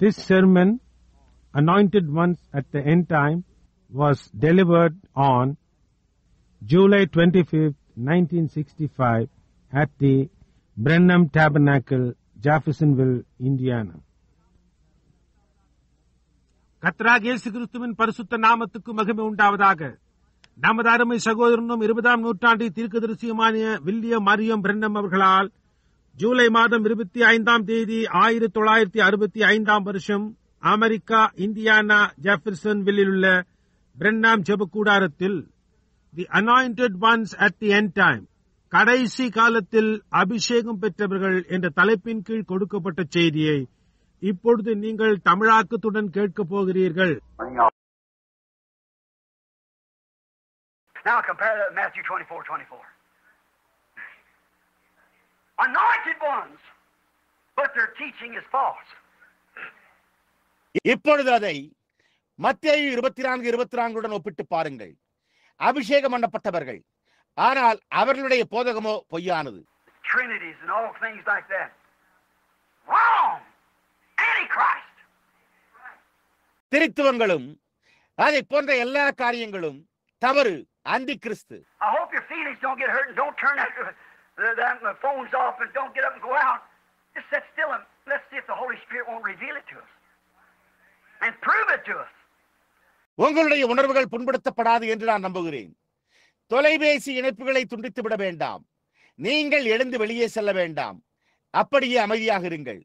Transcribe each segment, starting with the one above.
This sermon, Anointed Ones at the End Time, was delivered on July 25th, 1965 at the Brenham Tabernacle, Jeffersonville, Indiana. கர்த்தராகிய இயேசு கிறிஸ்துவின் பரிசுத்த நாமத்துக்கு மகிமை உண்டாவதாக. நமது அருமை சகோதரனும் 20ஆம் நூற்றாண்டின் தீர்க்கதரிசியுமான வில்லியம் மரியம் பிரென்னம் அவர்களால் ஜூலை மாதம் 25ஆம் தேதி 1965ஆம் வருஷம் அமெரிக்கா இந்தியானா ஜெஃபர்சன்வில்லில் உள்ள பிரென்னாம் ஜெப கூடாரத்தில் தி anointed once at the end time, கடைசி காலத்தில் அபிஷேகம் பெற்றவர்கள் என்ற தலைப்பின் கீழ் கொடுக்கப்பட்ட செய்தியை இப்பொழுது நீங்கள் தமிழாக்கத்துடன் கேட்கப் போகிறீர்கள். Now compare that with Matthew 24:24. Anointed ones, but their teaching is false. இப்பொழுது அதை மத்தேயு 24:24 ஒப்பிட்டு பாருங்கள். அபிஷேகம் பண்ணப்பட்டவர்கள், ஆனால் அவர்களுடைய போதகமோ பொய்யானது. Trinities and all things like that. Wrong. Antichrist. திரித்துவங்களும் அதை போன்ற எல்லா காரியங்களும் தவறு, அந்தி கிறிஸ்து. I hope your feelings don't get hurt and don't turn that phones off and don't get up and go out. Just sit still and let's see if the Holy Spirit won't reveal it to us and prove it to us. உங்களுடைய உணர்வுகள் புண்படுத்தப்படாது என்று நான் நம்புகிறேன். தொலைபேசி இணைப்புகளை துண்டித்து விட வேண்டாம். நீங்கள் எழுந்து வெளியே செல்ல வேண்டாம். அப்படியே அமைதியாக இருங்கள்.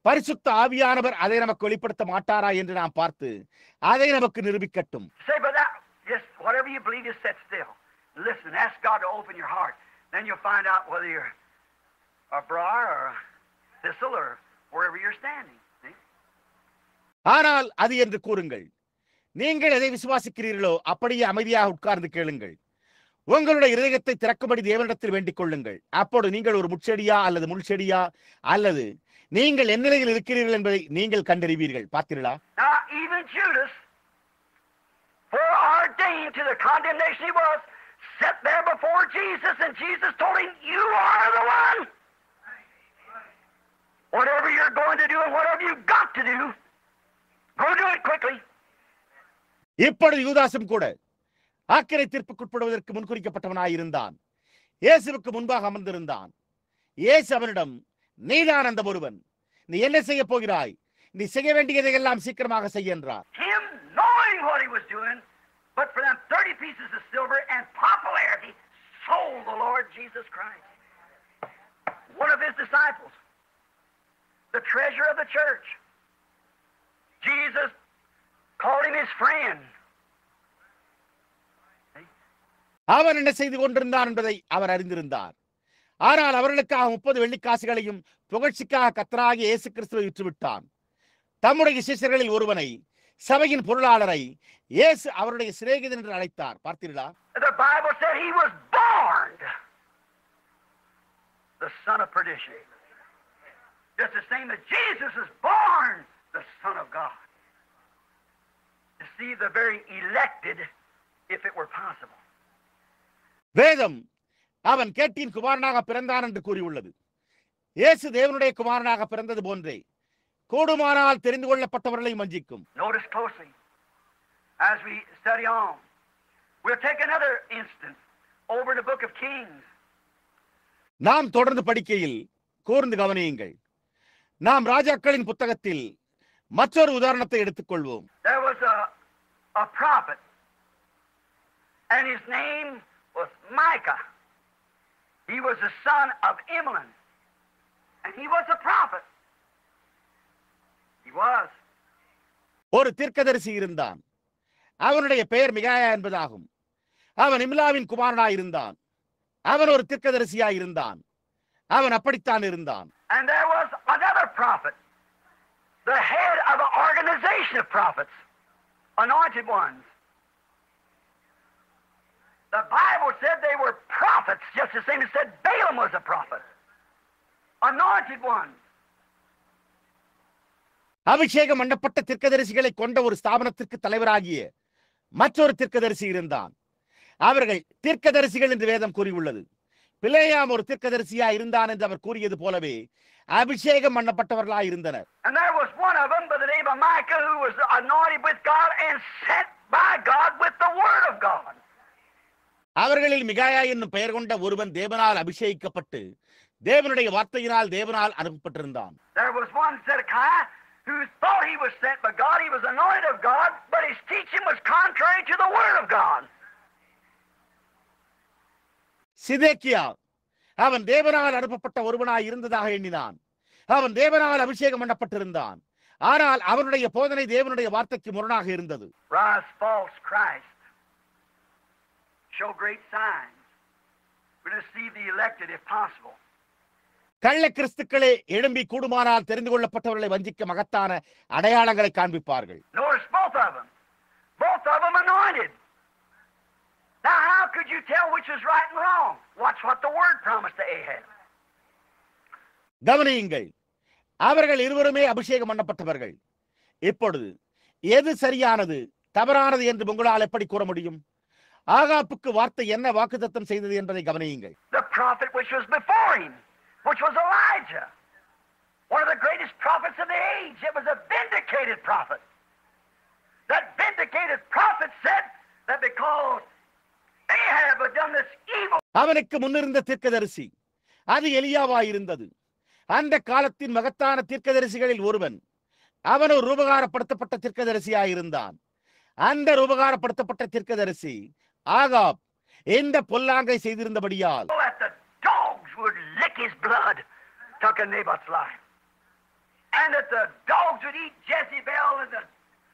பரிசுத்த ஆவியானவர் அதை நமக்கு வெளிப்படுத்த மாட்டாரா என்று நாம் பார்த்து அதை நமக்கு நிரூபிக்கட்டும். Say, but that, just whatever you believe, just sit still. Listen, ask God to open your heart. Then you'll find out whether you're a briar or a thistle or wherever you're standing. See? ஆனால் அது என்று கூறுங்கள். நீங்கள் எதை விசுவாசிக்கிறீர்களோ அப்படியே அமைதியாக உட்கார்ந்து கேளுங்கள். உங்களுடைய இதயத்தை திறக்கும்படி தேவனிடத்தில் வேண்டிக் கொள்ளுங்கள். அப்போது நீங்கள் ஒரு முட்செடியா அல்லது முள்செடியா அல்லது நீங்கள் என்ன நிலையில் இருக்கிறீர்கள் என்பதை நீங்கள் கண்டறிவீர்கள். பார்த்தீர்களா? Now even Judas, foreordained to the condemnation he was, sat there before Jesus, and Jesus told him, "You are the one. Whatever you're going to do and whatever you've got to do, go do it quickly." இப்பொழுது யூதாசும் கூட ஆக்கினை தீர்ப்புக்குட்படுவதற்கு முன்குறிக்கப்பட்டவனாயிருந்தான். இயேசுவுக்கு முன்பாக அமர்ந்திருந்தான். இயேசு அவனிடம், நீதான் அந்த ஒருவன், நீ என்ன செய்ய போகிறாய்? நீ செய்ய வேண்டியதை எல்லாம் சீக்கிரமாக செய்ய என்றார். Him knowing what he was doing, but for them 30 pieces of silver and popularity, sold the Lord Jesus Christ. One of his disciples, the treasurer of the church. Jesus called him his friend. அவன் என்ன செய்து கொண்டிருந்தான் என்பதை அவர் அறிந்திருந்தார். ஆனால் அவர்களுக்காக 30 வெள்ளிக்காசுகளையும் புகழ்ச்சிக்காக கர்த்தராகிய இயேசு கிறிஸ்துவை விற்றுவிட்டான். தம்முடைய சிஷ்யர்களில் ஒருவனை, சபையின் பொருளாளரை இயேசு அவருடைய சிநேகிதன் என்று அழைத்தார். பார்த்தீர்களா? The Bible said he was born the son of perdition. Just the same that Jesus is born the Son of God. To see the very elected, if it were possible. வேதம் அவன் கேட்டின் குமாரனாக பிறந்தான் என்று கூறியுள்ளது. இயேசு தேவனுடைய குமாரனாக பிறந்தது போன்றே கூடுமானால் தெரிந்து கொள்ளப்பட்டவர்களை வஞ்சிக்கும். Notice closely as we study on. We'll take another instant over the book of Kings. நாம் தொடர்ந்து படிக்கையில் கூர்ந்து கவனியுங்கள். நாம் ராஜாக்களின் புத்தகத்தில் மற்றொரு உதாரணத்தை எடுத்துக்கொள்வோம். There was a prophet and his name was Micah. He was the son of Imlan, and he was a prophet. He was. ஒரு தீர்க்கதரிசி இருந்தான். அவனுடைய பெயர் மிகாயா என்பதாகும். அவன் இம்லாவின் குமாரனாய் இருந்தான். அவன் ஒரு தீர்க்கதரிசியாய் இருந்தான். அவன் அப்படித்தான் இருந்தான். And there was another prophet, the head of an organization of prophets, anointed ones. The Bible said they were prophets, just the same as said Balaam was a prophet. Anointed ones. அபிஷேகம் பண்ணப்பட்ட தீர்க்கதரிசிகளை கொண்ட ஒரு ஸ்தாபனத்திற்கு தலைவராகிய மற்றொரு தீர்க்கதரிசி இருந்தான். அவர்கள் தீர்க்கதரிசிகள் என்று வேதம் கூறியுள்ளது. பிலேயாம் ஒரு தீர்க்கதரிசியா இருந்தான் என்று அவர் கூறியது போலவே அபிஷேகம் பண்ணப்பட்டவர்களாய் இருந்தனர். And there was one of them by the name a Micah who was anointed with God and sent by God with the Word of God. அவர்களில் மிகாயா என்னும் பெயர் கொண்ட ஒருவன் தேவனால் அபிஷேகிக்கப்பட்டு தேவனுடைய வார்த்தையினால் தேவனால் அனுப்பப்பட்டிருந்தான். There was one Zedekiah who thought he was sent by God, he was anointed of God, but his teaching was contrary to the Word of God. சிதேக்கியா அவன் தேவனால் அனுப்பப்பட்ட ஒருவனாய் இருந்ததாக எண்ணினான். அவன் தேவனால் அபிஷேகம் பண்ணப்பட்டிருந்தான். ஆனால் அவனுடைய போதனை தேவனுடைய வார்த்தைக்கு முரணாக இருந்தது. Rise false Christ. Show great signs. We deceive the elected if possible. கள்ள கிறிஸ்துக்களே எழும்பி கூடுமானால் தெரிந்து கொள்ளப்பட்டவர்களை வஞ்சிக்க மகத்தான அடையாளங்களை காண்பிப்பார்கள். Notice both of them. Both of them anointed. Now how could you tell which is right and wrong? Watch what the word promised to Ahab. கவனியுங்கள், அவர்கள் இருவருமே அபிஷேகம் பண்ணப்பட்டவர்கள். இப்பொழுது எது சரியானது தவறானது என்று உங்களால் எப்படி கூற முடியும்? ஆகாப்புக்கு வார்த்தை என்ன வாக்குத்தத்தம் செய்தது என்பதை கவனியுங்கள். The prophet which was before him, which was Elijah, one of the greatest prophets of the age. It was a vindicated prophet. That vindicated prophet said that because Ahab had done this evil. அவனுக்கு முன்னிருந்த தீர்க்கதரிசி அது எலியாவாயிருந்தது. அந்த காலத்தின் மகத்தான தீர்க்கதரிசிகளில் ஒருவன். அவன் ஒரு ரூபகாரப்படுத்தப்பட்ட தீர்க்கதரிசியாயிருந்தான். அந்த ரூபகாரப்படுத்தப்பட்ட தீர்க்கதரிசி ஆகாப் இந்த பொல்லாங்கை செய்திருந்தபடியால் would lick his blood, took a Naboth's life. And that the dogs would eat Jezebel and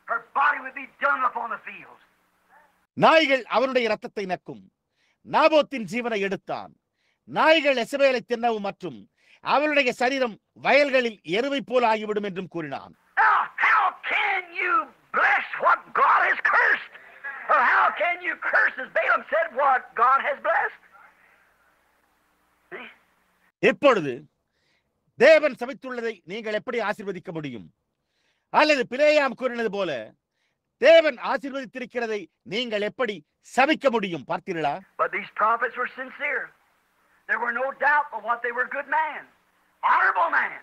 her body would be dung upon the fields. நாய்கள் அவனுடைய இரத்தத்தை நக்கும். நாபோத்தின் ஜீவனை எடுத்தான். நாய்கள் எசபேலை தின்னவும் மற்றும் அவளுடைய சரீரம் வயல்களில் எருவை போல் ஆகிவிடும் என்றும் கூறினான். Now, how can you bless what God has cursed? Or how can you curse, as Balaam said, what God has blessed? இப்பொழுது தேவன் சபித்துள்ளதை நீங்கள் எப்படி ஆசீர்வதிக்க முடியும்? அல்லது பிலேயாம் கூறினது போல தேவன் ஆசீர்வதித்திருக்கிறதை நீங்கள் எப்படி சபிக்க முடியும்? பார்த்தீர்களா? But these prophets were sincere. There were no doubt but what they were good man, honorable man.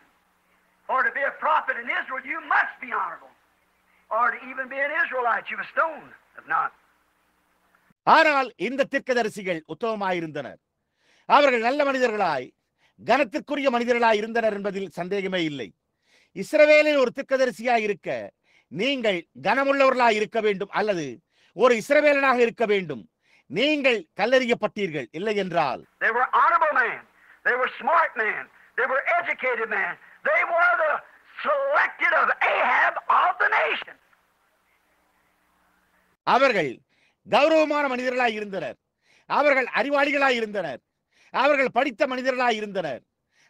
Or to be a prophet in Israel, you must be honorable. Or to even be an Israelite, you were stoned. If not. ஆனால் இந்த தீர்க்கதரிசிகள் உத்தமமாயிருந்தனர். அவர்கள் நல்ல மனிதர்களாய் கனத்திற்குரிய மனிதர்களாய் இருந்தனர் என்பதில் சந்தேகமே இல்லை. இஸ்ரவேலில் ஒரு தீர்க்கதரிசியாய் இருக்க நீங்கள் கனமுள்ளவர்களாய் இருக்க வேண்டும், அல்லது ஒரு இஸ்ரவேலனாக இருக்க வேண்டும். நீங்கள் கல்லறியப்பட்டீர்கள். இல்லை என்றால் they were honorable men, they were smart men, they were educated men, they were the selected of Ahab of the nation. அவர்கள் கௌரவமான மனிதர்களாய் இருந்தனர். அவர்கள் அறிவாளிகளாய் இருந்தனர். அவர்கள் படித்த மனிதர்களாய் இருந்தனர்.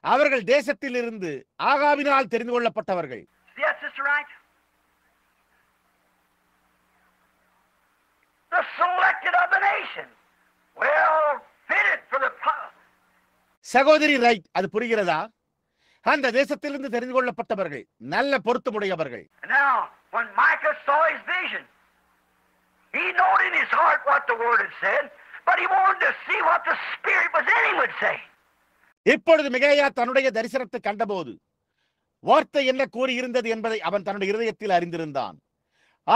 அவர்கள் தேசத்தில் இருந்து ஆகாபினால் தெரிந்து கொள்ளப்பட்டவர்கள். Yes, sister, right? The selected of the nation, well fitted for the. சகோதரி ரைட், அது புரிகிறதா? அந்த தேசத்திலிருந்து தெரிந்து கொள்ளப்பட்டவர்கள், நல்ல பொருத்தமுடையவர்கள். Now, when Micah saw his vision, he knew in his heart what the word had said, but he wanted to see what the spirit was in him would say. இப்பொழுது மிகாயா தன்னுடைய தரிசனத்தை கண்டபோது வார்த்தை என்ன கூறி இருந்தது என்பதை அவன் தன்னுடைய இருதயத்தில் அறிந்திருந்தான்.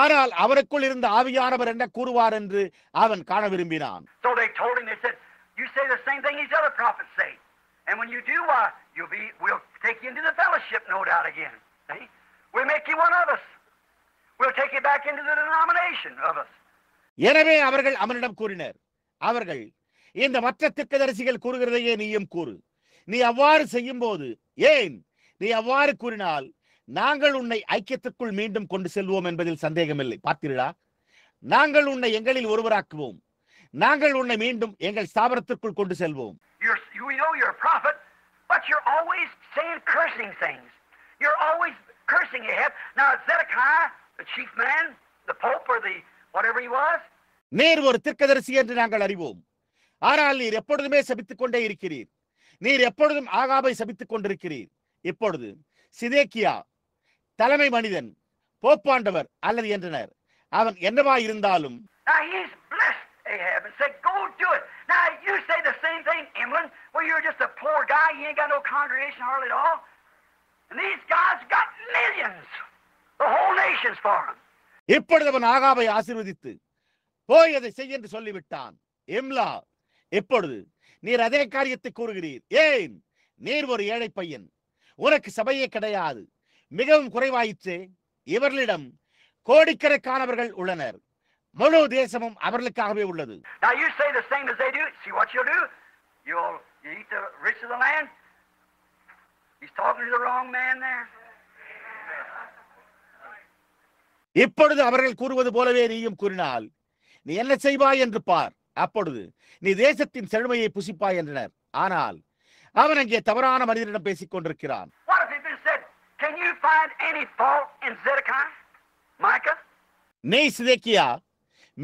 ஆனால் அவனுக்குள் இருந்த ஆவியானவர் என்ன கூறுவார் என்று அவன் காண விரும்பினான். So they told him, they said, you say the same thing these other prophets say. And when you do, we'll take you into the fellowship, no doubt again. See? We'll make you one of us. We'll take you back into the denomination of us. எனவே அவர்கள் அவனிடம் கூறினர், அவர்கள் இந்த மற்ற தீர்க்கதரிசிகள் கூறுகிறதையே நீயும் கூறு. நீ அவ்வாறு செய்யும் போது, ஏன் நீ அவ்வாறு கூறினால் நாங்கள் உன்னை ஐக்கியத்திற்குள் மீண்டும் கொண்டு செல்வோம் என்பதில் சந்தேகமில்லை. பார்த்தீர்களா? நாங்கள் உன்னை எங்களில் ஒருவராக்குவோம். நாங்கள் உன்னை மீண்டும் எங்கள் ஸ்தாபனத்திற்குள் கொண்டு செல்வோம். We know you're a prophet, but you're always saying cursing things. You're always cursing Ahab. Now Zedekiah, the chief man, the pope or the whatever he was. நீர் ஒரு தீர்க்கதரிசி என்று நாங்கள் அறிவோம். ஆனால் நீர் எப்பொழுதுமே சபித்துக் கொண்டே இருக்கிறீர். நீர் எப்பொழுதும் ஆகாபை சபித்துக் கொண்டிருக்கிறீர். இப்பொழுது சிதேக்கியா தலைமை மனிதன், போப்பாண்டவர் அல்லது என்றனர். அவன் என்னவாய் இருந்தாலும் Now he's blessed Ahab and said, go do it. Now you say the same thing, Emlyn, where you're just a poor guy, you ain't got no congregation hardly at all. And these guys got millions. the whole nation's for him. இப்பொழுது அவன் ஆகாபை ஆசீர்வதித்து போய் அதை செய் என்று சொல்லிவிட்டான். இம்லா, இப்பொழுது நீர் அதே காரியத்தை கூறுகிறீர். ஏன்? நீர் ஒரு ஏழை பையன், உனக்கு சபையே கிடையாது, மிகவும் குறைவாயிற்றே. இவர்களிடம் கோடிக்கணக்கானவர்கள் உள்ளனர், முழு தேசமும் அவர்களுக்காகவே உள்ளது. Now you say the same as they do. See what you'll do? You'll eat the rich of the land. He's talking to the wrong man there. இப்பொழுது அவர்கள் கூறுவது போலவே நீயும் கூறினால் நீ என்ன செய்வாய் என்று பார். அப்பொழுது நீ தேசத்தின் செழுமையை புசிப்பாய் என்றனர். ஆனால் அவன் அங்கே தவறான மனிதனிடம் பேசிக் கொண்டிருக்கிறான். What if it said, can you find any fault in Zedekiah, Micah? நீ சிதேக்கியா,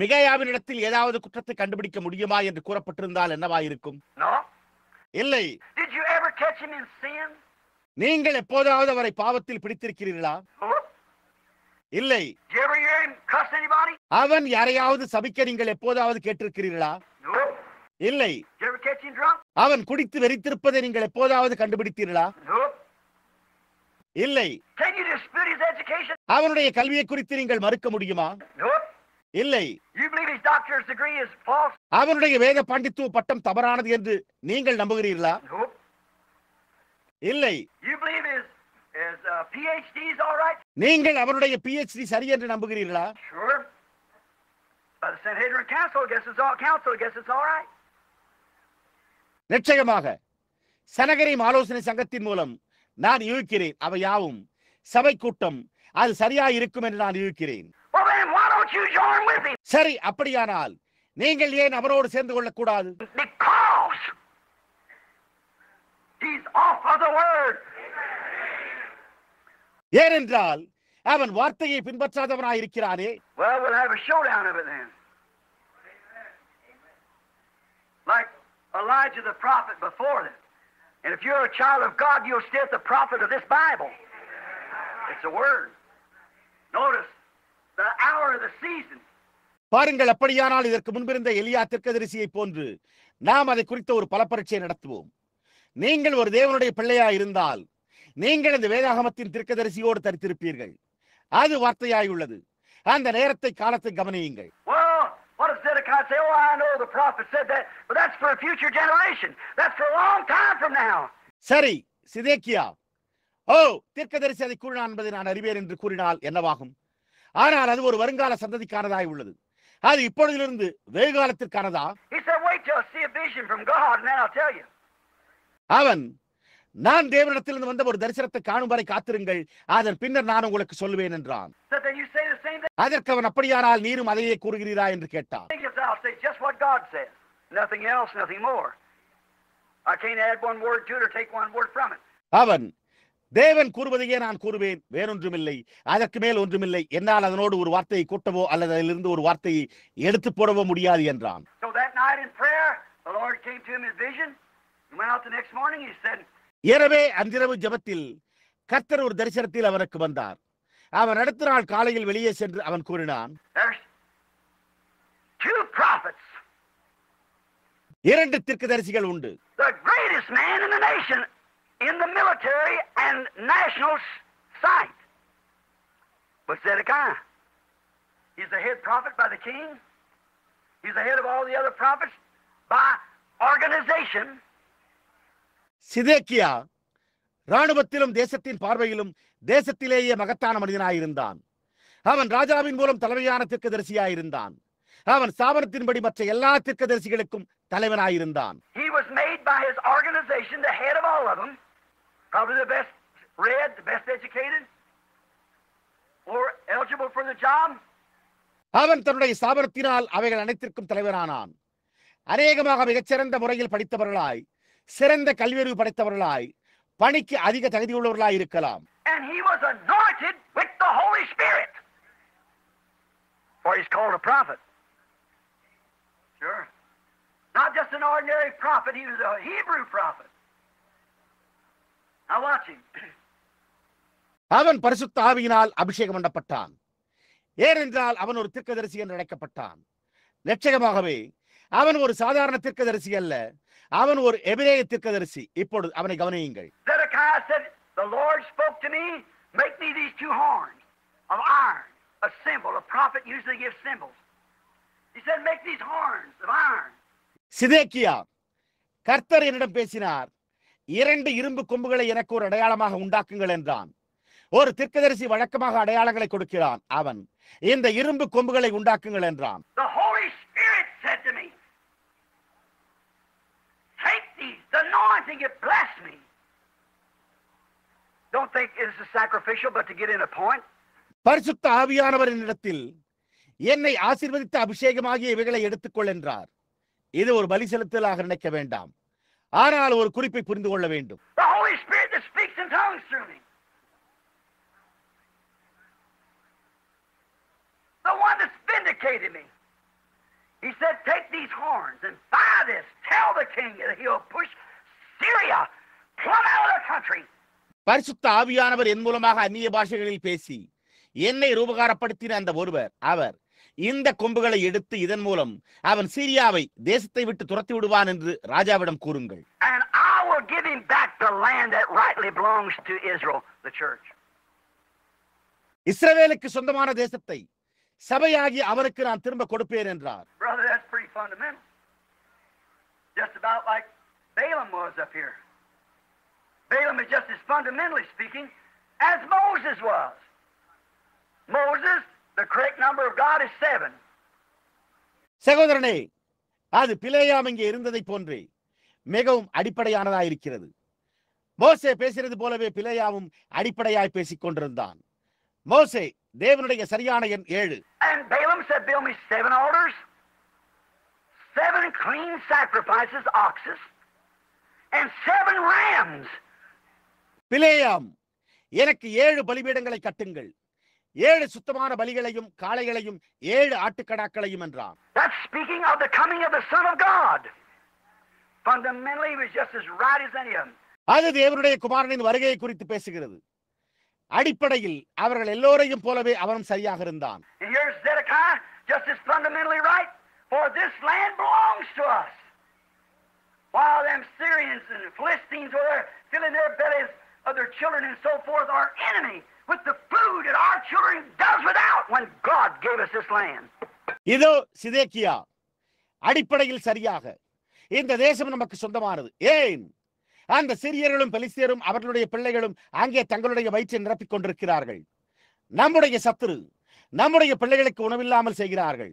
மிகாயாவினிடத்தில் ஏதாவது குற்றத்தை கண்டுபிடிக்க முடியுமா என்று கூறப்பட்டிருந்தால் என்னவாயிருக்கும்? No. இல்லை. Did you ever catch him in sin? நீங்கள் எப்போதாவது அவரை பாவத்தில் பிடித்திருக்கிறீர்களா? No. இல்லை. Did you ever hear him cuss anybody? அவன் யாரையாவது சபிக்க நீங்கள் எப்போதாவது கேட்டிருக்கிறீர்களா? No. இல்லை. Did you ever catch him drunk? அவன் குடித்து வெறித்திருப்பதை நீங்கள் எப்போதாவது கண்டுபிடித்தீர்களா? No. இல்லை. Can you dispute his education? அவனுடைய கல்வியை குறித்து நீங்கள் மறுக்க முடியுமா? No. இல்லை. You believe his doctor's degree is false? அவனுடைய வேத பாண்டித்துவ பட்டம் தவறானது என்று நீங்கள் நம்புகிறீர்களா? No. இல்லை. You believe his PhD is all right? நீங்கள் அவனுடைய PhD சரி என்று நம்புகிறீர்களா? Sure. By the Sanhedrin Council, I guess it's all right. நிச்சயமாக சனகரிம் ஆலோசனை சங்கத்தின் மூலம் நான் யூகிக்கிறேன், அவை யாவும் சபை கூட்டம் அது சரியா இருக்கும் என்று நான் யூகிக்கிறேன். Well then, why don't you join with him? சரி, அப்படியானால் நீங்கள் ஏன் அவரோடு சேர்ந்து கொள்ளக்கூடாது? Because he's off of the word. ஏனென்றால் அவன் வார்த்தையை பின்பற்றாதவனாயிருக்கிறானே. Well, we'll have a showdown of it then. Like Elijah the prophet before them. And if you're a child of God, you'll stay at the prophet of this Bible. It's a word. Notice the hour of the season. பாருங்கள், அப்படியானால் இதற்கு முன்பிருந்த எலியா தீர்க்கதரிசியை போன்று நாம் அதை குறித்த ஒரு பலப்பரீட்சை நடத்துவோம். நீங்கள் ஒரு தேவனுடைய பிள்ளையா இருந்தால் நீங்கள் இந்த வேதாகமத்தின் தீர்க்கதரிசியோடு தரித்திருப்பீர்கள். அது வார்த்தையாய் உள்ளது. அந்த நேரத்தை காலத்தை கவனியுங்கள். Well, what does Zedekiah say? Oh, I know the prophet said that, but that's for a future generation. That's for a long time from now. சரி, சிதேக்கியா, ஓ தீர்க்கதரிசி அதை கூறினான் என்பதை நான் அறிவேன் என்று கூறினால் என்னவாகும்? ஆனால் அது ஒரு வருங்கால சந்ததிக்கானதாய் உள்ளது. அது இப்பொழுதிலிருந்து வெகு காலத்திற்கானதா? He said, wait till I see a vision from God, and then I'll tell you. அவன், நான் தேவனிடத்திலிருந்து வந்த ஒரு தரிசனத்தை காணும் வரை காத்திருங்கள், அதன் பின்னர் நான் உங்களுக்கு சொல்லுவேன் என்றான். So then you say the same thing? அதற்கு அவன், அப்படியானால் நீரும் அதையே கூறுகிறீரா என்று கேட்டான். I'll say just what God says. Nothing else, nothing more. I can't add one word to it or take one word from it. அவன், தேவன் கூறுவதையே நான் கூறுவேன், வேறொன்றுமில்லை, அதற்கு மேல் ஒன்றுமில்லை. என்னால் அதனோடு ஒரு வார்த்தையை கூட்டவோ அல்லது அதிலிருந்து ஒரு வார்த்தையை எடுத்து போடவோ முடியாது என்றான். So that night in prayer, the Lord came to him in vision. He went out the next morning. He said, எனவே அன்றிரவு ஜெபத்தில் கர்த்தர் ஒரு தரிசனத்தில் அவனுக்கு வந்தார். அவன் அடுத்த நாள் காலையில் வெளியே சென்று அவன் கூறினான், there's two prophets. இரண்டு தீர்க்கதரிசிகள் உண்டு. The greatest man in the nation in the military and national sight was Zedekiah. He's the head prophet by the king. He's the head of all the other prophets by organization. சிதேக்கியா ராணுவத்திலும் தேசத்தின் பார்வையிலும் தேசத்திலேயே மகத்தான மனிதனாயிருந்தான். அவன் ராஜாவின் மூலம் தலைமையான தீர்க்கதரிசியாயிருந்தான். அவன் ஸ்தாபனத்தின்படி மற்ற எல்லா தீர்க்கதரிசிகளுக்கும் தலைவனாயிருந்தான். He was made by his organization the head of all of them, probably the best read, the best educated, or eligible for the job. அவன் தன்னுடைய ஸ்தாபனத்தினால் அவைகள் அனைத்திற்கும் தலைவனானான். அநேகமாக மிகச்சிறந்த முறையில் படித்தவர்களாய், சிறந்த கல்வியறிவு படைத்தவர்களாய், பணிக்கு அதிக தகுதியுள்ளவர்களாய் இருக்கலாம். And he was anointed with the Holy Spirit, for he's called a prophet. Sure. Not just an ordinary prophet, he was a Hebrew prophet. Now watch him. அவன் பரிசுத்த ஆவியினால் அபிஷேகம் பண்ணப்பட்டான். ஏனென்றால் அவன் ஒரு தீர்க்கதரிசி என்று அழைக்கப்பட்டான். நிச்சயமாகவே அவன் ஒரு சாதாரண தீர்க்கதரிசி அல்ல, அவன் ஒரு எபிரேய தீர்க்கதரிசி. இப்பொழுது அவனை கவனியுங்கள். Zedekiah said, the Lord spoke to me, make me these two horns. of iron, a symbol. A prophet usually gives symbols. He said, make these horns of iron. சிதேக்கியா, கர்த்தர் என்னிடம் பேசினார், 2 இரும்பு கொம்புகளை எனக்கு ஒரு அடையாளமாக உண்டாக்குங்கள் என்றான். ஒரு தீர்க்கதரிசி வழக்கமாக அடையாளங்களை கொடுக்கிறான். அவன் இந்த இரும்பு கொம்புகளை உண்டாக்குங்கள் என்றான். The Holy Spirit said to me, take these, the anointing, it blessed me. Don't think it's a sacrificial, but to get in a point. பரிசுத்த ஆவியானவரின் இடத்தில் என்னை ஆசீர்வதித்த அபிஷேகமாகிய இவைகளை எடுத்துக்கொள் என்றார். இது ஒரு பலி செலுத்தலாக நினைக்க வேண்டாம், ஆனால் ஒரு குறிப்பை புரிந்து கொள்ள வேண்டும். The Holy Spirit that speaks in tongues through me. The one that's vindicated me. He said, take these horns and buy this. Tell the king that he'll push Syria plumb out of the country. பரிசுத்த ஆவியானவர் என் மூலமாக அந்நிய பாஷைகளில் பேசி என்னை ரூபகாரப்படுத்தின அந்த ஒருவர், அவர் இந்த கொம்புகளை எடுத்து இதன் மூலம் அவன் சீரியாவை தேசத்தை விட்டு துரத்தி விடுவான் என்று ராஜாவிடம் கூறுங்கள். And I will give him back the land that rightly belongs to Israel, the church. இஸ்ரவேலுக்கு சொந்தமான தேசத்தை சபையாகி அவருக்கு நான் திரும்ப கொடுப்பேன் என்றார். Brother, that's pretty fundamental. Just about like Balaam was up here. Balaam is just as fundamentally speaking as Moses was. Moses, the correct number of God is 7. சகோதரனே, அது பிலேயாம் இங்கே இருந்ததை போன்றே மிகவும் அடிப்படையானதாயிருக்கிறது. மோசே பேசினது போலவே பிலேயாவும் அடிப்படையாய் பேசிக் கொண்டிருந்தான். மோசே தேவனுடைய சரியான எண் 7. And Balaam said, build me 7 altars, 7 clean sacrifices, oxes, and 7 rams. பிலேயாம், எனக்கு 7 பலிபீடங்களை கட்டுங்கள், 7 சுத்தமான பலிகளையும் காளைகளையும் 7 ஆட்டுக்கடாக்களையும் என்றான். That's speaking of the coming of the Son of God. Fundamentally, he was just as right as any of them. அது தேவனுடைய குமாரனின் வருகையை குறித்து பேசுகிறது. அடிப்படையில் அவர்கள் எல்லோரையும் போலவே அவனும் சரியாக இருந்தான். And here's Zedekiah, just as fundamentally right, for this land belongs to us. While them Syrians and Philistines were there filling their bellies of their children and so forth, our enemy with the food that our children does without when God gave us this land. இதோ சிதேக்கியா, அடிப்படையில் சரியாக இந்த தேசம் நமக்கு சொந்தமானது. ஏன்? அந்த சிரியர்களும் பெலிஸ்தியரும் அவர்களுடைய பிள்ளைகளும் அங்கே தங்களுடைய வயிற்றை நிரப்பிக் கொண்டிருக்கிறார்கள். நம்முடைய சத்துரு நம்முடைய பிள்ளைகளுக்கு உணவில்லாமல் செய்கிறார்கள்.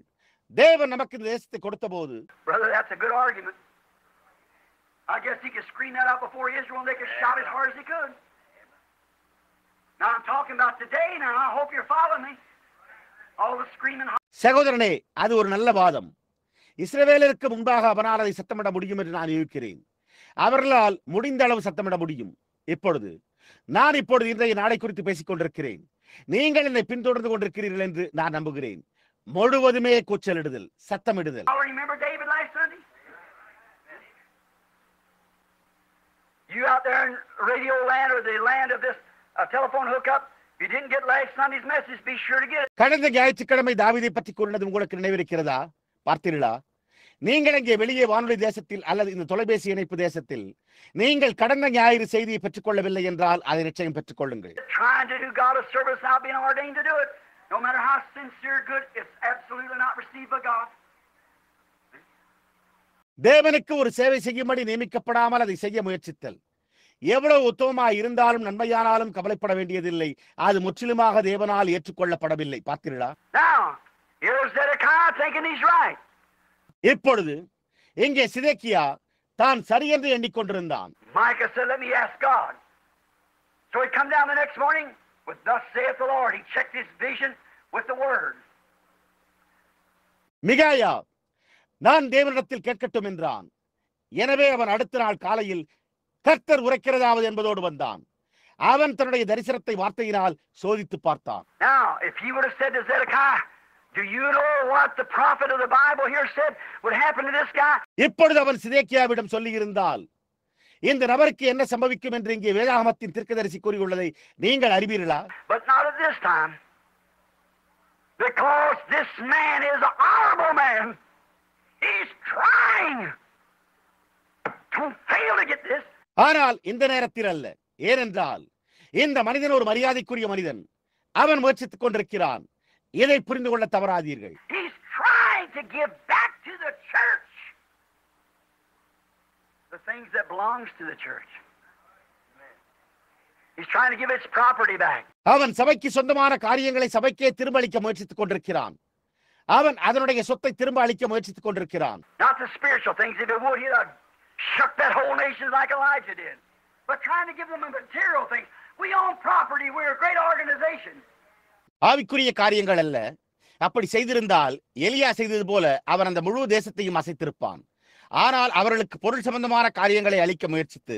தேவன் நமக்கு இந்த தேசத்தை கொடுத்த போது, Brother, that's a good argument. I guess he could scream that out before Israel and they could shout as hard as he could. Now I'm talking about today. Now I hope you're following me. All the screaming. சகோதரனே, அது ஒரு நல்ல வாதம். இஸ்ரவேலருக்கு முன்பாக அவனால் அதை சத்தமிட முடியும் என்று நான் இருக்கிறேன். அவர்களால் முடிந்த அளவு சத்தமிட முடியும். நான் இப்பொழுது இன்றைய நாளை குறித்து பேசிக் கொண்டிருக்கிறேன். நீங்கள் என்னை பின்தொடர்ந்து கொண்டிருக்கிறீர்கள் என்று நான் நம்புகிறேன். முழுவதுமே கூச்சலிடுதல், சத்தமிடுதல். Remember David last Sunday? You out there in radio land or the land of this telephone hookup, if you didn't get last Sunday's message, be sure to get it. கடந்த ஞாயிற்றுக்கிழமை தாவீதை பற்றி கூறினது உங்களுக்கு நினைவிருக்கிறதா? பார்த்தீர்களா? நீங்கள் இங்கே வெளியே வானொலி தேசத்தில் அல்லது இந்த தொலைபேசி இணைப்பு தேசத்தில் நீங்கள் கடந்த ஞாயிறு செய்தியை பெற்றுக் கொள்ளவில்லை என்றால் அதை நிச்சயம் பெற்றுக் கொள்ளுங்கள். Trying to do God a service without being ordained to do it, no matter how sincere good, it's absolutely not received by God. தேவனுக்கு ஒரு சேவை செய்யும்படி நியமிக்கப்படாமல் அதை செய்ய முயற்சித்தல் எவ்வளவு உத்தமமாய் இருந்தாலும் நன்மையானாலும் கவலைப்பட வேண்டியதில்லை. அது முற்றிலுமாக தேவனால் ஏற்றுக்கொள்ளப்படவில்லை. பார்த்தீர்களா? Now, here's Zedekiah thinking he's right. இப்பொழுது இங்கே சிதேக்கியா தான் சரி என்று எண்ணிக்கொண்டிருந்தான். Micah said, let me ask God. So he come down the next morning with thus saith the Lord. He checked his vision with the word. மிகாயா, நான் தேவனிடத்தில் கேட்கட்டும் என்றான். எனவே அவன் அடுத்த நாள் காலையில் கர்த்தர் உரைக்கிறதாவது என்பதோடு வந்தான். அவன் தன்னுடைய தரிசனத்தை வார்த்தையினால் சோதித்து பார்த்தான். Now, if he would have said to Zedekiah, do you know what the prophet of the Bible here said would happen to this guy? இப்பொழுது அவன் சிதேக்கியாவிடம் சொல்லி இருந்தால், இந்த நபருக்கு என்ன சம்பவிக்கும் என்று இங்கே வேதாகமத்தின் தீர்க்கதரிசி கூறியுள்ளதை நீங்கள் அறிவீர்களா? But not at this time. Because this man is an honorable man. He's trying to fail to get this. ஆனால் இந்த நேரத்தில் அல்ல. ஏனென்றால் இந்த மனிதன் ஒரு மரியாதைக்குரிய மனிதன். அவன் முயற்சித்துக் கொண்டிருக்கிறான். இதை புரிந்து கொள்ள தவறாதீர்கள். He's trying to give back to the church the things that belongs to the church. He's trying to give its property back. அவன் சபைக்கு சொந்தமான காரியங்களை சபைக்கே திரும்ப அளிக்க முயற்சித்துக் கொண்டிருக்கிறான். அவன் அதனுடைய சொத்தை திரும்ப அளிக்க முயற்சித்துக் கொண்டிருக்கிறான். Not the spiritual things. If it would, he'd have shook that whole nation like Elijah did. But trying to give them the material things. We own property. We're a great organization. ஆவிக்குரிய காரியங்கள் அல்ல. அப்படி செய்திருந்தால் எலியா செய்தது போல அவன் அந்த முழு தேசத்தையும் அசைத்திருப்பான். ஆனால் அவர்களுக்கு பொருள் சம்பந்தமான காரியங்களை அளிக்க முயற்சித்து,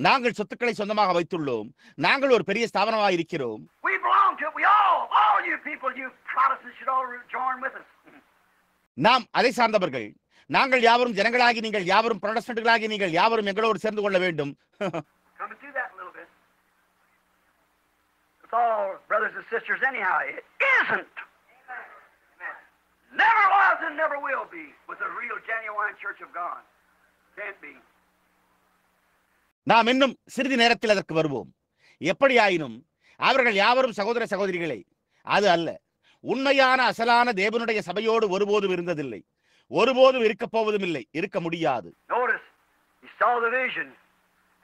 நாங்கள் சொத்துக்களை சொந்தமாக வைத்துள்ளோம், நாங்கள் ஒரு பெரிய ஸ்தாபனமாக இருக்கிறோம், நாம் அதை சார்ந்தவர்கள், நாங்கள் யாவரும் ஜனங்களாகி நீங்கள் யாவரும் புரொட்டஸ்டன்ட்களாகி நீங்கள் யாவரும் எங்களோடு சேர்ந்து கொள்ள வேண்டும். Never was and never will be with a real genuine church of God. Can't be. நாம் இன்னும் சிறிது நேரத்தில் அதற்கு வருவோம். எப்படியாயினும் அவர்கள் யாவரும் சகோதர சகோதரிகளே, அது அல்ல. உண்மையான அசலான தேவனுடைய சபையோடு ஒருபோதும் இருந்ததில்லை, ஒருபோதும் இருக்க போவதும் இல்லை, இருக்க முடியாது. Notice, he saw the vision,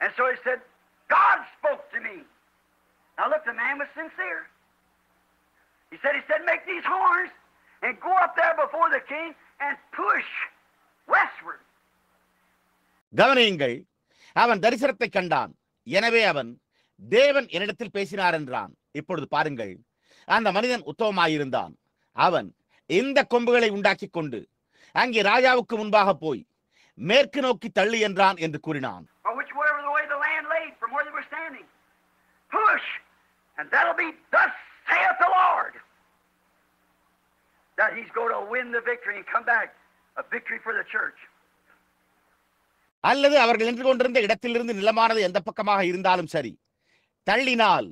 and so he said, God spoke to me. Now look, the man was sincere. He said, make these horns and go up there before the king and push westward. கவனியுங்கள், அவன் தரிசனத்தை கண்டான். எனவே அவன் தேவன் என்னிடத்தில் பேசினார் என்றான். இப்பொழுது பாருங்கள், அந்த மனிதன் உத்தமமாயிருந்தான். அவன் இந்த கொம்புகளை உண்டாக்கி கொண்டு அங்கே ராஜாவுக்கு முன்பாக போய் மேற்கு நோக்கி தள்ளி என்றான் என்று கூறினான். Push, and that'll be thus saith the Lord. That he's going to win the victory and come back a victory for the church. அல்லது அவர்கள் நின்று கொண்டிருந்த இடத்திலிருந்து நிலமானது எந்த பக்கமாக இருந்தாலும் சரி, தள்ளினால்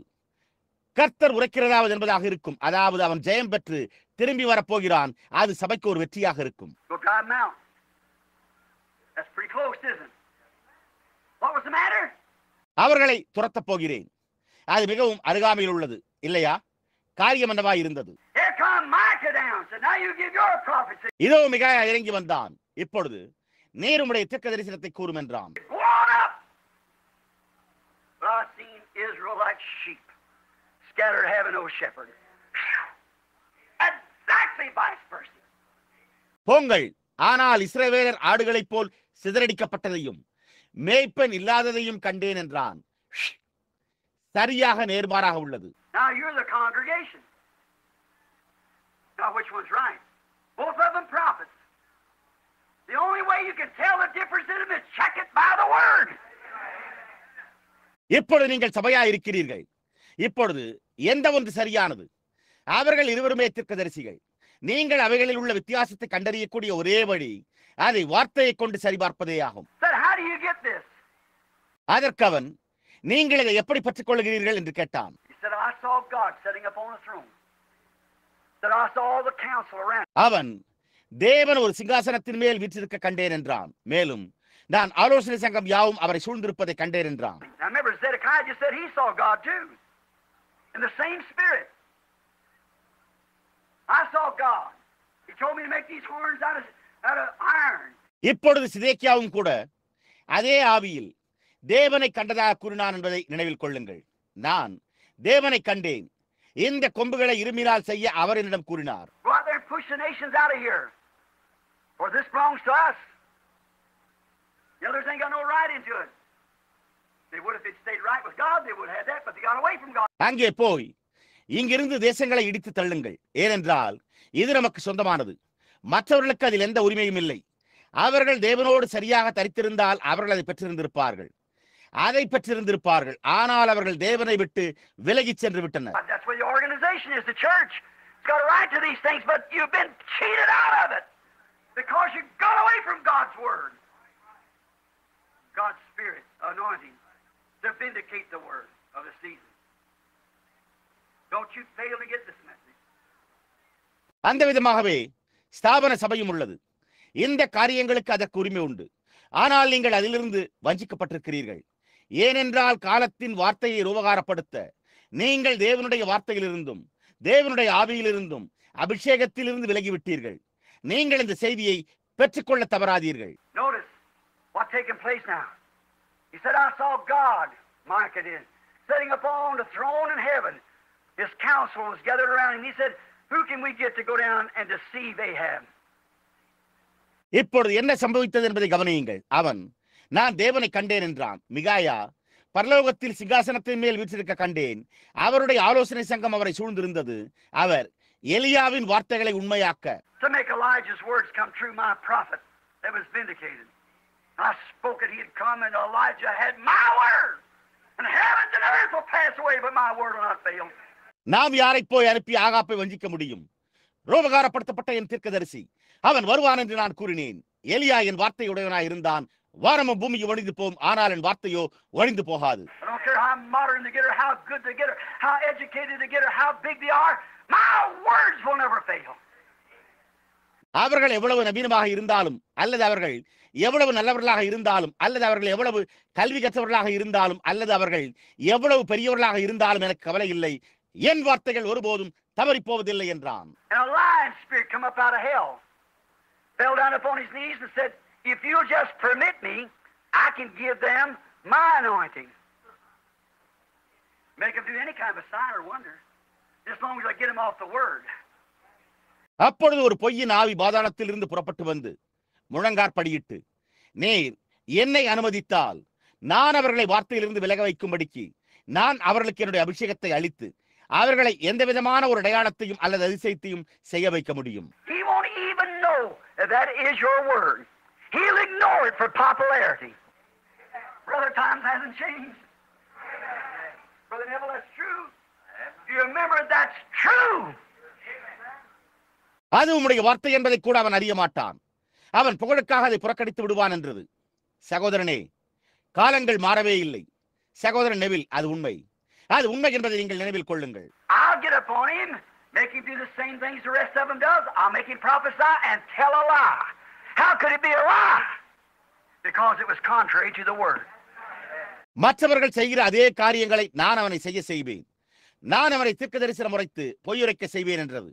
கர்த்தர் உரைக்கிறதாவது என்பதாக இருக்கும். அதாவது அவன் ஜெயம் பெற்று திரும்பி வரப்போகிறான். அது சபைக்கு ஒரு வெற்றியாக இருக்கும். அவர்களை துரத்தப் போகிறேன். அது மிகவும் அருகாமையில் உள்ளது இல்லையா? காரியம் என்னவாய் இருந்தது? இதோ மிகாயா இறங்கி வந்தான். இப்பொழுது நீர் உம்முடைய தீர்க்க தரிசனத்தை கூறும் என்றான். போங்கள், ஆனால் இஸ்ரவேலர் ஆடுகளைப் போல் சிதறடிக்கப்பட்டதையும் மேய்ப்பன் இல்லாததையும் கண்டேன் என்றான். சரியாக நேர்மாறாக உள்ளது. Now you're the congregation. Now which one's right? Both of them prophets. The only way you can tell the difference in them is check it by the word. இப்பொழுது நீங்கள் சபையா இருக்கிறீர்கள். இப்பொழுது எந்த ஒன்று சரியானது? அவர்கள் இருவருமே தீர்க்கதரிசிகள். நீங்கள் அவைகளில் உள்ள வித்தியாசத்தை கண்டறியக்கூடிய ஒரே வழி அதை வார்த்தையை கொண்டு சரிபார்ப்பதே ஆகும். அதற்கு அவன், நீங்கள் இதை எப்படி பற்றிக் கொள்கிறீர்கள் என்று கேட்டான். அவன் தேவன் ஒரு சிங்காசனத்தின் மேல் வீற்றிருக்க கண்டேன் என்றான். மேலும் நான் ஆலோசனை சங்கம் யாவும் அவரை சூழ்ந்திருப்பதை கண்டேன் என்றான். இப்பொழுது சிதேக்கியாவும் கூட அதே ஆவியில் தேவனை கண்டதாக கூறினான் என்பதை நினைவில் கொள்ளுங்கள். நான் தேவனை கண்டேன், இந்த கொம்புகளை இருமினால் செய்ய அவர் என்னிடம் கூறினார். அங்கே போய் இங்கிருந்து தேசங்களை இடித்து தள்ளுங்கள், ஏனென்றால் இது நமக்கு சொந்தமானது, மற்றவர்களுக்கு அதில் எந்த உரிமையும் இல்லை. அவர்கள் தேவனோடு சரியாக தரித்திருந்தால் அவர்கள் அதை பெற்றிருந்திருப்பார்கள், ஆனால் அவர்கள் தேவனை விட்டு விலகி சென்று விட்டனர். அந்த விதமாகவே ஸ்தாபன சபையும் உள்ளது. இந்த காரியங்களுக்கு அதற்கு உரிமை உண்டு. ஆனால் நீங்கள் அதிலிருந்து வஞ்சிக்கப்பட்டிருக்கிறீர்கள். ஏனென்றால் காலத்தின் வார்த்தையை உபகாரப்படுத்த நீங்கள் தேவனுடைய வார்த்தையிலிருந்தும் தேவனுடைய ஆவியிலிருந்தும் அபிஷேகத்திலிருந்து விலகிவிட்டீர்கள். நீங்கள் இந்த செய்தியை பெற்றுக்கொள்ள தவறாதீர்கள். Notice what's taking place now. He said, I saw God, Micah did, sitting upon the throne in heaven. His council was gathered around him. He said, who can we get to go down and deceive Ahab? இப்பொழுது என்ன சம்பவித்தது என்பதை கவனியுங்கள். அவன், நான் தேவனை கண்டேன் என்றான். மிகாயா, பரலோகத்தில் சிங்காசனத்தின் மேல் வீற்றிருக்க கண்டேன். அவருடைய ஆலோசனை சங்கம் அவரை சூழ்ந்திருந்தது. அவர் எலியாவின் வார்த்தைகளை உண்மையாக்க, to make Elijah's words come true, my prophet that was vindicated. I spoke it, he had come, and Elijah had my word. And heavens and earth will pass away, but my word will not fail. நாம் யாரை போய் அனுப்பி ஆகாப்பை வஞ்சிக்க முடியும்? ரோபகாரப்படுத்தப்பட்ட என் தீர்க்கதரிசி அவன் வருவான் என்று நான் கூறினேன். எலியா என் வார்த்தையுடையவனாய் இருந்தான். வானமும் பூமியும் ஒழிந்து போம், ஆனால் என் வார்த்தையோ ஒழிந்து போகாது. I don't care how modern they get her, how good they get her, how educated they get her, how big they are, my words will never fail. அவர்கள் எவ்வளவு நவீனமாக இருந்தாலும், அல்லது அவர்கள் எவ்வளவு நல்லவர்களாக இருந்தாலும், அல்லது அவர்கள் எவ்வளவு கல்வி கற்றவர்களாக இருந்தாலும், அல்லது அவர்கள் எவ்வளவு பெரியவர்களாக இருந்தாலும் எனக்கு கவலை இல்லை. என் வார்த்தைகள் ஒருபோதும் தவறி போவதில்லை என்றான். And a lion spirit come up out of hell, fell down upon his knees and said, if you'll just permit me, I can give them my anointing. Make them do any kind of a sign or wonder, as long as I get them off the word. அப்பொழுது ஒரு பொய்யின் ஆவி பாதாளத்தில் இருந்து புறப்பட்டு வந்து முழங்காற்படியிட்டு, நீர் என்னை அனுமதித்தால் நான் அவர்களை வார்த்தையிலிருந்து விலக வைக்கும்படிக்கு நான் அவர்களுக்கு என்னுடைய அபிஷேகத்தை அளித்து அவர்களை எந்த விதமான ஒரு அடையாளத்தையும் அல்லது அதிசயத்தையும் செய்ய வைக்க முடியும். He won't even know if that is your word. He'll ignore it for popularity. Brother, times hasn't changed. Brother Neville, that's true. Do you remember that's true? அது உம்முடைய வார்த்தை என்பதை கூட அவன் அறிய மாட்டான். அவன் புகழுக்காக அதை புறக்கணித்து விடுவான் என்றது. சகோதரனே, காலங்கள் மாறவே இல்லை. சகோதரன் நெவில், அது உண்மை. அது உண்மை என்பதை நீங்கள் நினைவில் கொள்ளுங்கள். I'll get upon him, make him do the same things the rest of them does. I'll make him prophesy and tell a lie. How could it be a lie? Because it was contrary to the word. மற்றவர்கள் செய்கிற அதே காரியங்களை நான் அவனை செய்வேன். நான் அவனை தீர்க்கதரிசனம் உரைத்து பொய்யுரைக்க செய்வேன் என்றது.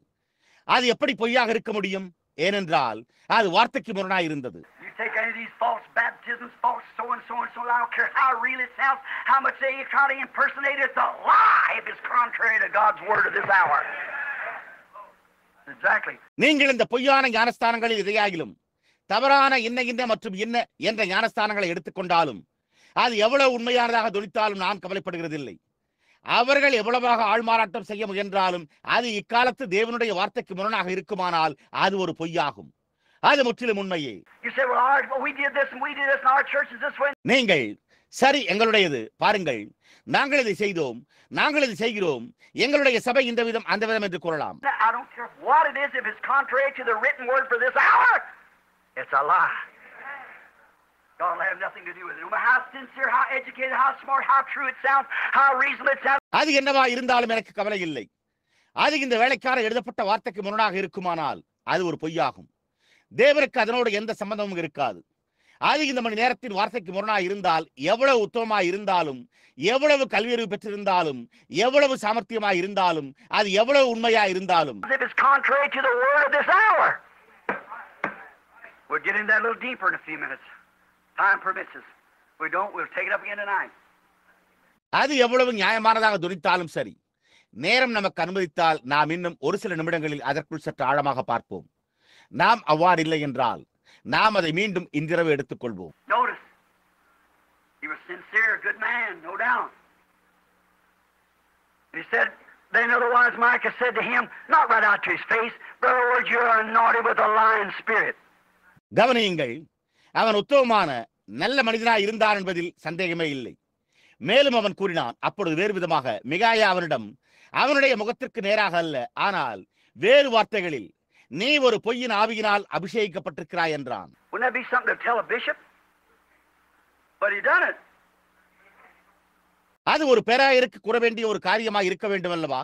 அது எப்படி பொய்யாக இருக்க முடியும்? ஏனென்றால் அது வார்த்தைக்கு முரணாய் இருந்தது. You take any of these false baptisms, false so and so and so, I don't care how real it sounds, how much they try to impersonate it, it's a lie if it's contrary to God's word of this hour. Exactly. நீங்கள் இந்த பொய்யான ஞானஸ்தானங்களில் இதையாகிலும் தவறான என்ன மற்றும் என்ன என்ற ஞானஸ்தானங்களை எடுத்துக்கொண்டாலும் அது எவ்வளவு உண்மையானதாக துணித்தாலும் நான் கவலைப்படுகிறதில்லை. அவர்கள் எவ்வளவாக ஆள்மாறாட்டம் செய்ய முயன்றாலும் அது இக்காலத்து தேவனுடைய வார்த்தைக்கு முரணாக இருக்குமானால் அது ஒரு பொய்யாகும். அது முற்றிலும் உண்மையே. நீங்கள் சரி, எங்களுடையது பாருங்கள், நாங்கள் இதை செய்தோம், நாங்கள் இதை செய்கிறோம், எங்களுடைய சபை இந்த விதம் அந்த விதம் என்று கூறலாம். God will have nothing to do with it. No matter how sincere, how educated, how smart, how true it sounds, how reasonable it sounds. அது என்னவா இருந்தாலும் எனக்கு கவலை இல்லை. அது இந்த வேலைக்கார எழுதப்பட்ட வார்த்தைக்கு முரணாக இருக்குமானால் அது ஒரு பொய்யாகும். தேவனுக்கு அதனோடு எந்த சம்பந்தமும் இருக்காது. அது இந்த மணி நேரத்தின் வார்த்தைக்கு முரணாக இருந்தால், எவ்வளவு உத்தமமாய் இருந்தாலும், எவ்வளவு கல்வியறிவு பெற்றிருந்தாலும், எவ்வளவு சாமர்த்தியமாய் இருந்தாலும், அது எவ்வளவு உண்மையா இருந்தாலும், if it's contrary to the word of this hour. We'll get into that a little deeper in a few minutes. Time permits us. We don't, we'll take it up again tonight. அது எவ்வளவு நியாயமானதாக துணித்தாலும் சரி, நேரம் நமக்கு அனுமதித்தால் நாம் இன்னும் ஒரு சில நிமிடங்களில் அதற்குள் சற்று ஆழமாக பார்ப்போம். நாம் அவ்வாறு இல்லை என்றால் நாம் அதை மீண்டும் இன்றிரவு எடுத்துக் கொள்வோம். Notice, he was sincere, a good man, no doubt. He said, then otherwise Micah said to him, not right out to his face, brother, Lord, you are anointed with a lion spirit. கவனியுங்கள், அவன் உத்தமமான நல்ல மனிதனாய் இருந்தான் என்பதில் சந்தேகமே இல்லை. மேலும் அவன் கூறினான், அப்பொழுது வேறு விதமாக மிகாயா அவனிடம் அவனுடைய முகத்திற்கு நேராக அல்ல, ஆனால் வேறு வார்த்தைகளில், நீ ஒரு பொய்யின் ஆவியினால் அபிஷேகிக்கப்பட்டிருக்கிறாய் என்றான். Wouldn't that be something to tell a bishop? But he done it. அது ஒரு பேராயருக்கு கூற வேண்டிய ஒரு காரியமாக இருக்க வேண்டும் அல்லவா?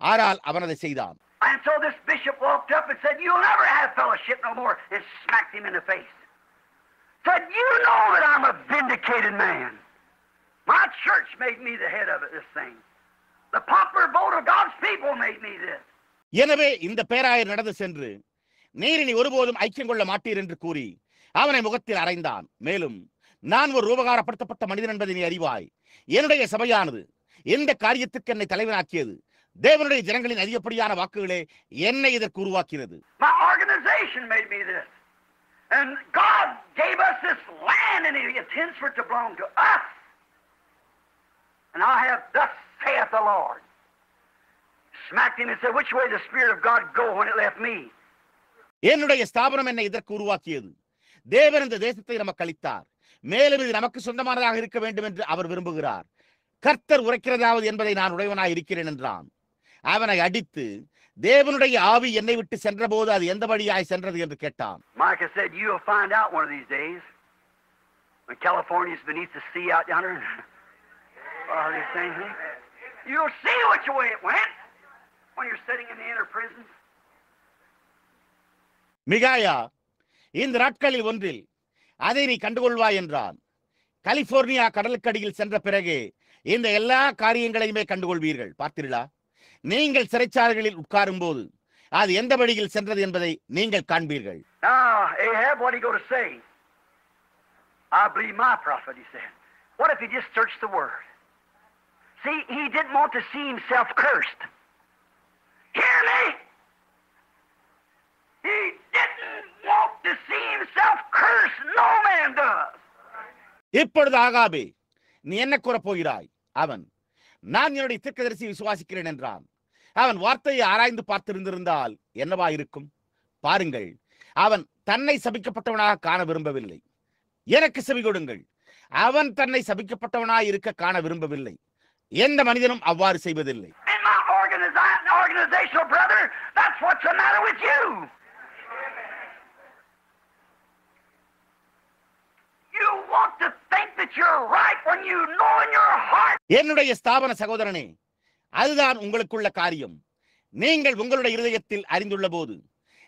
ஆனால் அவன் அதை செய்தான். And so this bishop walked up and said, you'll never have fellowship no more, and smacked him in the face. Said, you know that I'm a vindicated man. My church made me the head of it, this thing. The popular vote of God's people made me this. எனவே இந்த பேராயர் நடந்து சென்று, நீர் இனி ஒருபோதும் ஐக்கியம் கொள்ள மாட்டீர் என்று கூறி அவனை முகத்தில் அறைந்தான். மேலும், நான் ஒரு ரூபகாரப்படுத்தப்பட்ட மனிதன் என்பதை நீ அறிவாய். என்னுடைய சபையானது எந்த காரியத்துக்கு என்னை தலைவனாக்கியது? தேவனுடைய ஜனங்களின் அதிகப்படியான வாக்குகளே என்னை இதற்கு உருவாக்கினது. My organization made me this. And God gave us this land and He intends for it to belong to us. And I have thus saith the Lord. Smacked him and said, which way the Spirit of God go when it left me? என்னுடைய ஸ்தாபனம் என்னை இதற்கு உருவாக்கியது. தேவன் இந்த தேசத்தை நமக்கு அளித்தார். மேலும் இது நமக்கு சொந்தமானதாக இருக்க வேண்டும் என்று அவர் விரும்புகிறார். கர்த்தர் உரைக்கிறதாவது என்பதை நான் உடையவனாய் இருக்கிறேன் என்றான். அவனை அடித்து, தேவனுடைய ஆவி என்னை விட்டு சென்ற போது அது எந்த வழியாய் சென்றது என்று கேட்டான். Micah said, you'll find out one of these days when California's beneath the sea out yonder. You'll see which way it went when you're sitting in the inner prison. மிகாயா, இந்த நாட்களில் ஒன்றில் அதை நீ கண்டுகொள்வாய் என்றான். கலிபோர்னியா கடலுக்கடியில் சென்ற பிறகு இந்த எல்லா காரியங்களையுமே கண்டுகொள்வீர்கள். பார்த்தீர்களா? நீங்கள் சிறைச்சாலைகளில் உட்காரும் போது அது எந்த வழியில் சென்றது என்பதை நீங்கள் காண்பீர்கள். Ahab, what he go to say? I believe my prophet, he said. What if he just searched the word? See, he didn't want to see himself cursed. Hear me? He didn't want to see himself cursed. No man does. இப்பொழுது ஆகாபே, நீ என்ன கூறப் போகிறாய்? அவன், நான் என்னுடைய தீர்க்கதரிசி விசுவாசிக்கிறேன் என்றான். அவன் வார்த்தையை ஆராய்ந்து பார்த்திருந்திருந்தால் என்னவா இருக்கும்? பாருங்கள், அவன் தன்னை சபிக்கப்பட்டவனாக காண விரும்பவில்லை. எனக்கு செவி கொடுங்கள். அவன் தன்னை சபிக்கப்பட்டவனாய் இருக்க காண விரும்பவில்லை. எந்த மனிதனும் அவ்வாறு செய்வதில்லை. And my organizational brother, that's what's the matter with you. You want to think that you're right when you know in your heart. என்னுடைய ஸ்தாபன சகோதரனே, அதுதான் உங்களுக்குள்ள காரியம். நீங்கள் உங்களுடைய இருதயத்தில் அறிந்துள்ள போது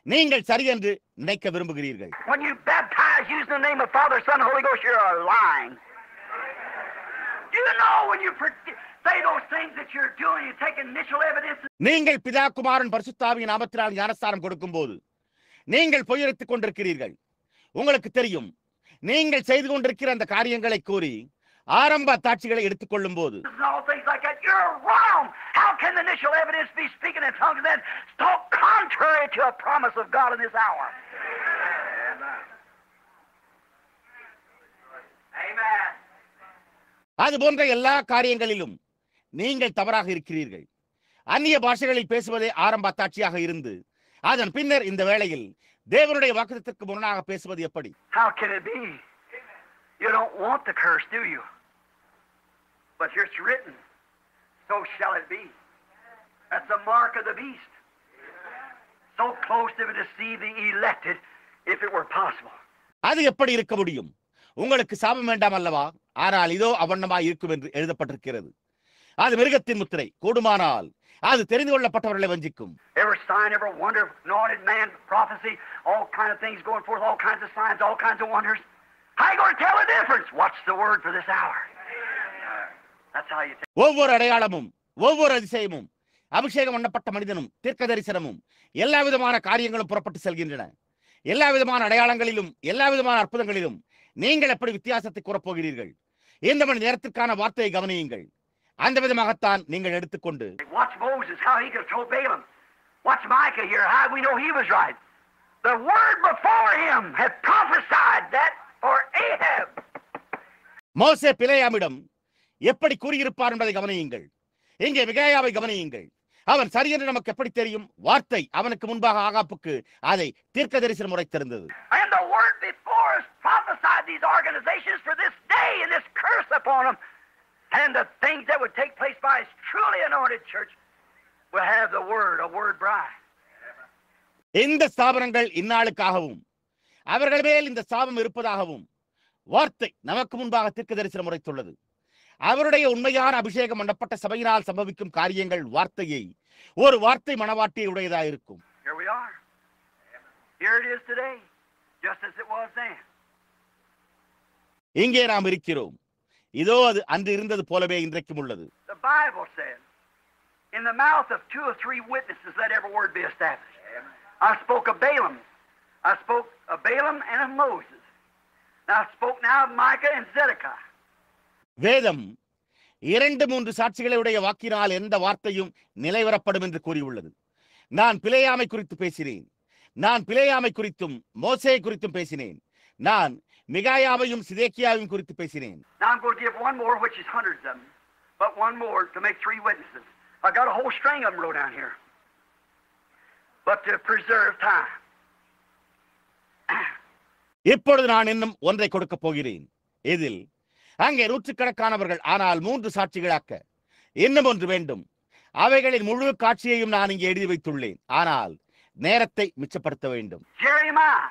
நீங்கள் சரி என்று நினைக்க விரும்புகிறீர்கள். When you baptize using the name of Father, Son, Holy Ghost, you're lying. You know when you say those things that you're doing, you take initial evidence. நீங்கள் பிதா, குமாரன், பரிசுத்தாவியின் நாமத்தினால் ஞானஸ்தானம் கொடுக்கும் போது நீங்கள் பொய்யுரைத்துக் கொண்டிருக்கிறீர்கள். உங்களுக்கு தெரியும், நீங்கள் செய்து கொண்டிருக்கிற அந்த காரியங்களை கூறி ஆரம்ப அத்தாட்சிகளை எடுத்துக் கொள்ளும் போது you're wrong. How can the initial evidence be speaking in tongues and then talk contrary to a promise of God in this hour? Amen. அது போன்ற எல்லா காரியங்களிலும் நீங்கள் தவறாக இருக்கிறீர்கள். அந்நிய பாஷைகளில் பேசுவதே ஆரம்ப அத்தாட்சியாக இருந்து அதன் பின்னர் இந்த வேளையில் தேவனுடைய வாக்குத்தத்தத்திற்கு முரணாக பேசுவது எப்படி? How can it be? You don't want the curse, do you? But here it's written, so shall it be. That's the mark of the beast. So close to deceive the elected, if it were possible. அது எப்படி இருக்க முடியும்? உங்களுக்கு சாபம் வேண்டாம் அல்லவா? ஆனால் இதோ அவண்ணமாய் இருக்கும் என்று எழுதப்பட்டிருக்கிறது. அது மிருகத்தின் முத்திரை. கூடுமானால் அது தெரிந்து கொள்ளப்பட்டவர்களை வஞ்சிக்கும். Every sign, every wonder, anointed man, prophecy, all kind of things going forth, all kinds of signs, all kinds of wonders. How are you going to tell the difference? What's the word for this hour? That's how you tell. ஒவ்வொரு அடையாளமும், ஒவ்வொரு அதிசயமும், அபிஷேகம் பண்ணப்பட்ட மனிதனும், தீர்க்க தரிசனமும், எல்லா விதமான காரியங்களும் புறப்பட்டு செல்கின்றன. எல்லா விதமான அடையாளங்களிலும், எல்லா விதமான அற்புதங்களிலும் நீங்கள் எப்படி வித்தியாசத்தை கூறப்போகிறீர்கள்? இந்த மணி நேரத்திற்கான வார்த்தையை கவனியுங்கள். அந்த விதமாகத்தான் நீங்கள் எடுத்துக்கொண்டு Watch Moses, how he could throw Balaam. Watch Micah here, how we know he was right. The word before him had prophesied that for Ahab. மோசே பிலேயாமிடம் எப்படி கூறியிருப்பார் என்பதை கவனியுங்கள். இங்கே மிகாயாவை கவனியுங்கள். அவன் சரி என்று நமக்கு எப்படி தெரியும்? வார்த்தை அவனுக்கு முன்பாக ஆகாப்புக்கு அதை தீர்க்க தரிசனம் உரைத்திருந்தது. And the word before us prophesied these organizations for this day and this curse upon them. And the things that would take place by his truly anointed church will have the word, a word bride. இந்த ஸ்தாபனங்கள் இந்நாளுக்காகவும் அவர்கள் மேல் இந்த சாபம் இருப்பதாகவும் வார்த்தை நமக்கு முன்பாக தீர்க்க தரிசனம் உரைத்துள்ளது. அவருடைய உண்மையான அபிஷேகம் பண்ணப்பட்ட சபையினால் சம்பவிக்கும் காரியங்கள் வார்த்தையை ஒரு வார்த்தை மனவாட்டியை உடையதாக இருக்கும். Here we are. Here it is today, just as it was then. இங்கே நாம் இருக்கிறோம். இதோ அது அன்று இருந்தது போலவே இன்றைக்கும் உள்ளது. The Bible said, In the mouth of 2 or 3 witnesses, let every word be established. I spoke of Balaam. I spoke of Balaam and of Moses. Now I spoke now of Micah and Zedekiah. வேதம் 2-3 சாட்சிகளுடைய வாக்கினால் எந்த வார்த்தையும் நிலைவரப்படும் என்று கூறியுள்ளது. நான் பிலேயாமை குறித்து பேசினேன். நான் பிலேயாமை குறித்தும் மோசே குறித்தும் பேசினேன். நான் மிகாயாவையும் சிதேக்கியாவையும் குறித்து பேசினேன். Now I'm going to give one more, which is hundreds of them, but one more to make 3 witnesses. I got a whole string of them wrote down here. But to preserve time. இப்பொழுது நான் இன்னும் ஒன்றை கொடுக்க போகிறேன். இதில் அங்கே 100கணக்கானவர்கள், ஆனால் 3 சாட்சிகளாக்க இன்னும் ஒன்று வேண்டும். அவைகளின் முழு காட்சியையும் நான் இங்கே எழுதி வைத்துள்ளேன், ஆனால் நேரத்தை மிச்சப்படுத்த வேண்டும். Jeremiah